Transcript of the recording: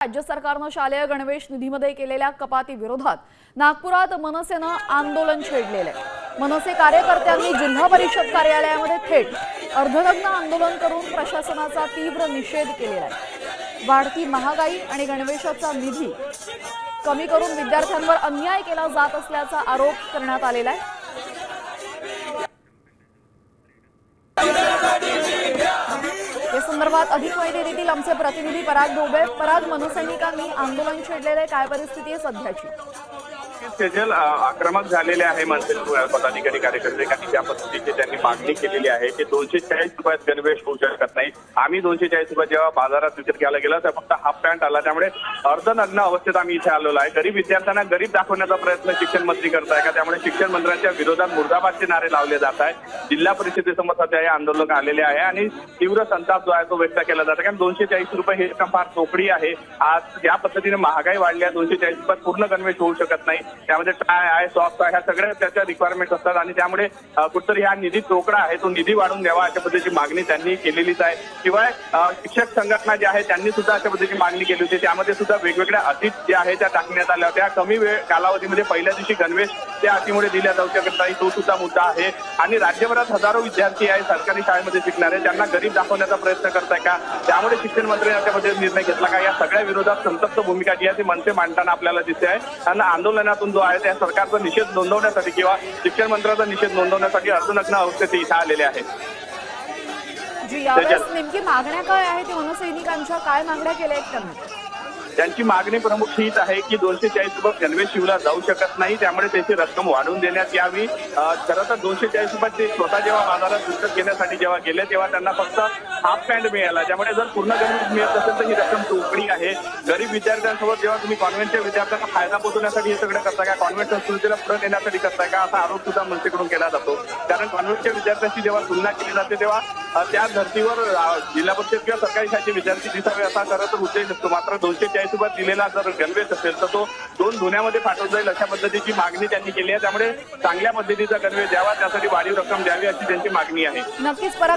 राज्य सरकारनं शालेय गणवेश निधीमध्ये केलेल्या कपाती विरोधात नागपुरात मनसेनं आंदोलन छेडलेलं आहे। मनसे कार्यकर्त्यांनी जिल्हा परिषद कार्यालयामध्ये थेट अर्धनग्न आंदोलन करून प्रशासनाचा तीव्र निषेध केलेला आहे। वाढती महागाई आणि गणवेशाचा निधी कमी करून विद्यार्थ्यांवर अन्याय केला जात असल्याचा आरोप करण्यात आलेला आहे। या संदर्भात अधिक माहिती देतील आमचे प्रतिनिधी पराग डोबे। पराग, मनसैनिकांनी आंदोलन छेडलेले, काय परिस्थिती आहे सध्याची? सेजल, आक्रमक झालेले आहे मनसे पदाधिकारी कार्यकर्ते आणि ज्या पद्धतीची त्यांनी मागणी केलेली आहे की 240 रुपयात गणवेश होऊ शकत नाही। आम्ही 240 रुपये जेव्हा बाजारात विकत घ्यायला गेलो तर फक्त हाफ पॅन्ट आला, त्यामुळे अर्धनग्न अवस्थेत आम्ही इथे आलेलो आहे। गरीब विद्यार्थ्यांना गरीब दाखवण्याचा प्रयत्न शिक्षण मंत्री करताय का? त्यामुळे शिक्षण मंत्र्यांच्या विरोधात मुर्दाबादचे नारे लावले जात आहेत। जिल्हा परिषदेसमोर सध्या हे आंदोलन आलेले आहे आणि तीव्र संताप जो आहे तो व्यक्त केला जातो, कारण 240 रुपये हे रक्कम फार चोपडी आहे। आज ज्या पद्धतीने महागाई वाढली आहे, 240 रुपयात पूर्ण गणवेश होऊ शकत नाही। त्यामध्ये टाय आहे, सॉक्स आहे, ह्या सगळ्या त्याच्या रिक्वायरमेंट असतात आणि त्यामुळे कुठतरी हा निधी तोकडा आहे तो निधी वाढवून द्यावा अशा पद्धतीची मागणी त्यांनी केलेलीच आहे। शिवाय शिक्षक संघटना ज्या आहेत त्यांनी सुद्धा अशा पद्धतीची मागणी केली होती। त्यामध्ये सुद्धा वेगवेगळ्या अटी ज्या आहेत त्या टाकण्यात आल्या होत्या। कमी वेळ कालावधीमध्ये पहिल्या दिवशी गणवेश त्या अटीमुळे दिल्या जाऊ शकत नाही, तो सुद्धा मुद्दा आहे। आणि राज्यभरात हजारो विद्यार्थी आहे सरकारी शाळेमध्ये शिकणारे, त्यांना गरीब दाखवण्याचा प्रयत्न करताय का? त्यामुळे शिक्षण मंत्र्यांनी त्यामध्ये निर्णय घेतला का? या सगळ्या विरोधात संतप्त भूमिका जी आहे ती मनसे मांडताना आपल्याला दिसते आहे। आणि आंदोलनातून जो आहे त्या सरकारचा निषेध नोंदवण्यासाठी किंवा शिक्षण मंत्र्याचा निषेध नोंदवण्यासाठी अर्धनग्न अवस्थेत इथे आलेले आहेत। जी, यावेळेस नेमकी मागण्या काय आहेत मनसैनिकांच्या? काय मागण्या केल्या आहेत त्यांनी? त्यांची मागणी प्रमुख हीच आहे की 240 रुपये गणवेश शिवला जाऊ शकत नाही, त्यामुळे त्याची रक्कम वाढवून देण्यात यावी। खरं तर 240 रुपये ते स्वतः जेव्हा बाजारात विकत घेण्यासाठी जेव्हा गेले तेव्हा त्यांना फक्त हाफ पॅन्ट मिळाला, त्यामुळे जर पूर्ण गणवेश मिळत असेल तर ही रक्कम चोपडी आहे। गरीब विद्यार्थ्यांसोबत जेव्हा तुम्ही कॉन्व्हेंटच्या विद्यार्थ्यांना फायदा पोहोचवण्यासाठी हे सगळं करताय का? कॉन्व्हेंट संस्कृतीला पुढे नेण्यासाठी करताय का? असा आरोप सुद्धा मनसेकडून केला जातो। कारण कॉन्व्हेंटच्या विद्यार्थ्यांची जेव्हा तुलना केली जाते तेव्हा त्या धर्तीवर जिल्हा परिषद किंवा सरकारी शाळेचे विद्यार्थी दिसावे असा खरं तर उद्देश असतो। मात्र 240 रुपयात दिलेला जर गणवेश असेल तर तो 2 धुण्यामध्ये पाठवला जाईल अशा पद्धतीची मागणी त्यांनी केली आहे। त्यामुळे चांगल्या पद्धतीचा गणवेश द्यावा, त्यासाठी वाढीव रक्कम द्यावी अशी त्यांची मागणी आहे। नक्कीच पराग,